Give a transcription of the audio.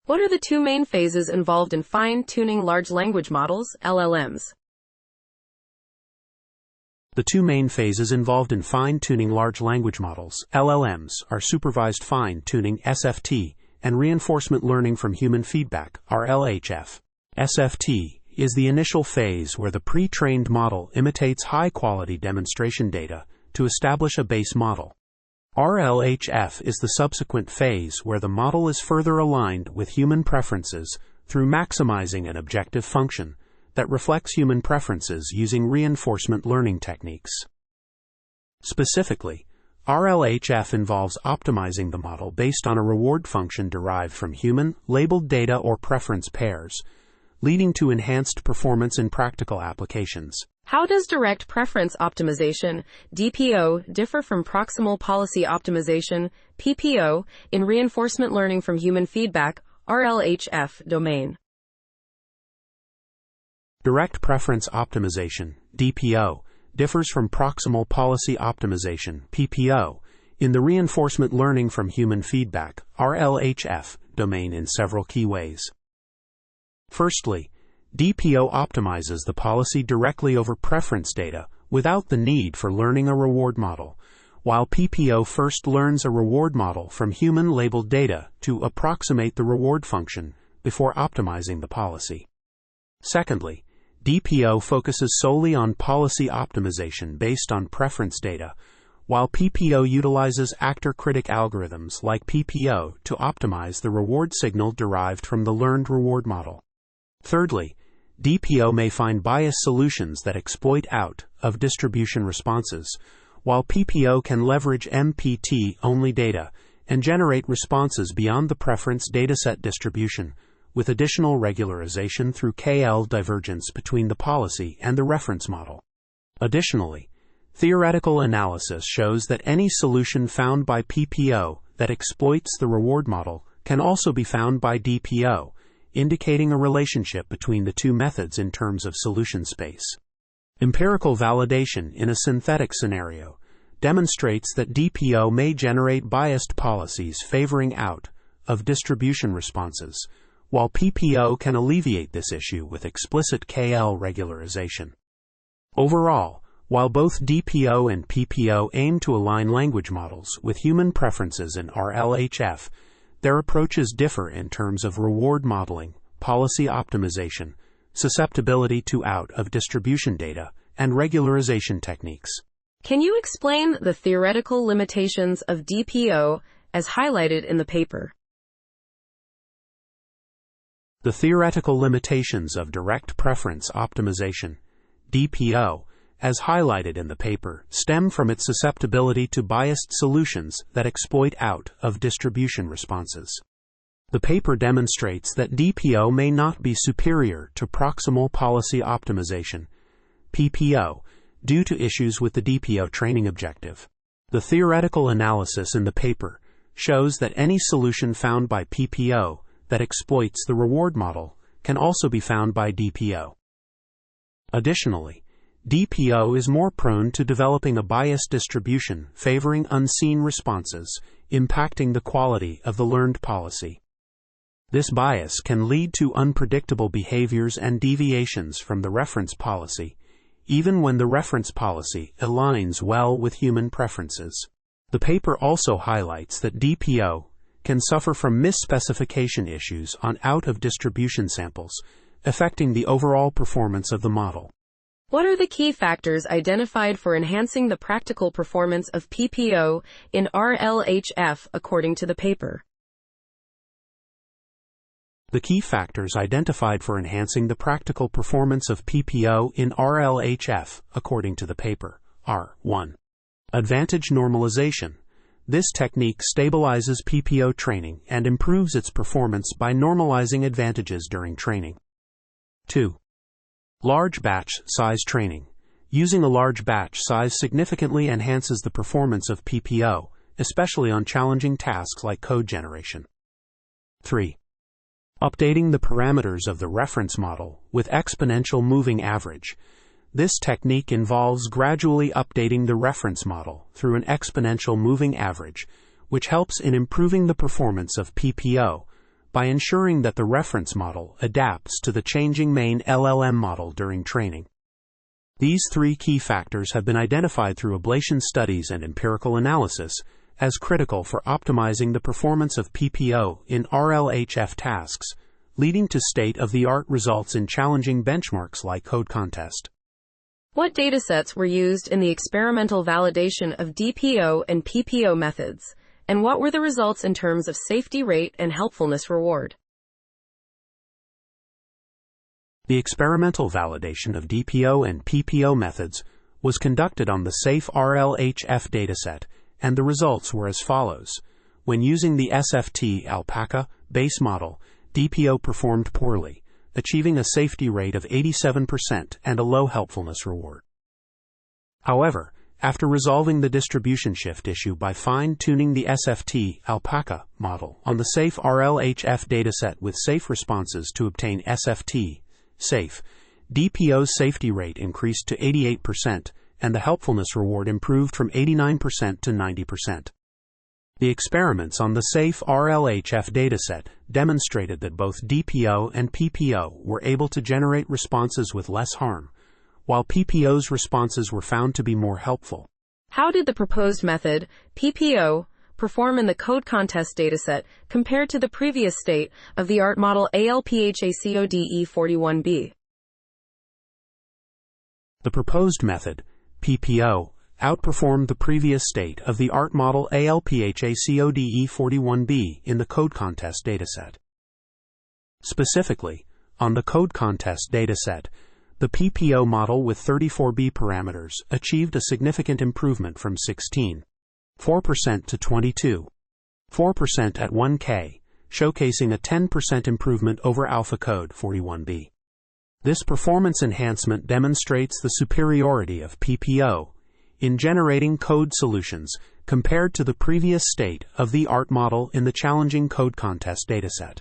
What are the two main phases involved in fine-tuning large language models, LLMs? The two main phases involved in fine-tuning large language models, LLMs, are supervised fine-tuning, SFT, and reinforcement learning from human feedback, RLHF. SFT is the initial phase where the pre-trained model imitates high-quality demonstration data to establish a base model. RLHF is the subsequent phase where the model is further aligned with human preferences through maximizing an objective function that reflects human preferences using reinforcement learning techniques. Specifically, RLHF involves optimizing the model based on a reward function derived from human, labeled data or preference pairs, leading to enhanced performance in practical applications. How does direct preference optimization, DPO, differ from proximal policy optimization, PPO, in reinforcement learning from human feedback, RLHF, domain? Direct preference optimization, DPO, differs from proximal policy optimization, PPO, in the reinforcement learning from human feedback, RLHF, domain in several key ways. Firstly, DPO optimizes the policy directly over preference data without the need for learning a reward model, while PPO first learns a reward model from human-labeled data to approximate the reward function before optimizing the policy. Secondly, DPO focuses solely on policy optimization based on preference data, while PPO utilizes actor-critic algorithms like PPO to optimize the reward signal derived from the learned reward model. Thirdly, DPO may find biased solutions that exploit out-of-distribution responses, while PPO can leverage MPT-only data and generate responses beyond the preference dataset distribution, with additional regularization through KL divergence between the policy and the reference model. Additionally, theoretical analysis shows that any solution found by PPO that exploits the reward model can also be found by DPO, indicating a relationship between the two methods in terms of solution space. Empirical validation in a synthetic scenario demonstrates that DPO may generate biased policies favoring out-of-distribution responses, while PPO can alleviate this issue with explicit KL regularization. Overall, while both DPO and PPO aim to align language models with human preferences in RLHF, their approaches differ in terms of reward modeling, policy optimization, susceptibility to out-of-distribution data, and regularization techniques. Can you explain the theoretical limitations of DPO as highlighted in the paper? The theoretical limitations of direct preference optimization, DPO, as highlighted in the paper, stem from its susceptibility to biased solutions that exploit out-of-distribution responses. The paper demonstrates that DPO may not be superior to proximal policy optimization, PPO, due to issues with the DPO training objective. The theoretical analysis in the paper shows that any solution found by PPO that exploits the reward model can also be found by DPO. Additionally, DPO is more prone to developing a biased distribution favoring unseen responses, impacting the quality of the learned policy. This bias can lead to unpredictable behaviors and deviations from the reference policy, even when the reference policy aligns well with human preferences. The paper also highlights that DPO can suffer from misspecification issues on out-of-distribution samples, affecting the overall performance of the model. What are the key factors identified for enhancing the practical performance of PPO in RLHF according to the paper? The key factors identified for enhancing the practical performance of PPO in RLHF according to the paper are 1. Advantage normalization. This technique stabilizes PPO training and improves its performance by normalizing advantages during training. 2. Large batch size training. Using a large batch size significantly enhances the performance of PPO, especially on challenging tasks like code generation. 3. Updating the parameters of the reference model with exponential moving average. This technique involves gradually updating the reference model through an exponential moving average, which helps in improving the performance of PPO by ensuring that the reference model adapts to the changing main LLM model during training. These three key factors have been identified through ablation studies and empirical analysis as critical for optimizing the performance of PPO in RLHF tasks, leading to state-of-the-art results in challenging benchmarks like code contest. What datasets were used in the experimental validation of DPO and PPO methods, and what were the results in terms of safety rate and helpfulness reward? The experimental validation of DPO and PPO methods was conducted on the SAFE RLHF dataset, and the results were as follows. When using the SFT alpaca base model, DPO performed poorly, achieving a safety rate of 87% and a low helpfulness reward. However, after resolving the distribution shift issue by fine-tuning the SFT alpaca model on the SAFE RLHF dataset with safe responses to obtain SFT safe, DPO's safety rate increased to 88%, and the helpfulness reward improved from 89% to 90%. The experiments on the SAFE RLHF dataset demonstrated that both DPO and PPO were able to generate responses with less harm, while PPO's responses were found to be more helpful. How did the proposed method, PPO, perform in the code contest dataset compared to the previous state-of-the-art model ALPHACODE41B? The proposed method, PPO, outperformed the previous state-of-the-art model ALPHACODE41B in the code contest dataset. Specifically, on the code contest dataset, the PPO model with 34B parameters achieved a significant improvement from 16.4% to 22.4% at 1K, showcasing a 10% improvement over AlphaCode 41B. This performance enhancement demonstrates the superiority of PPO in generating code solutions compared to the previous state-of-the-art model in the challenging code contest dataset.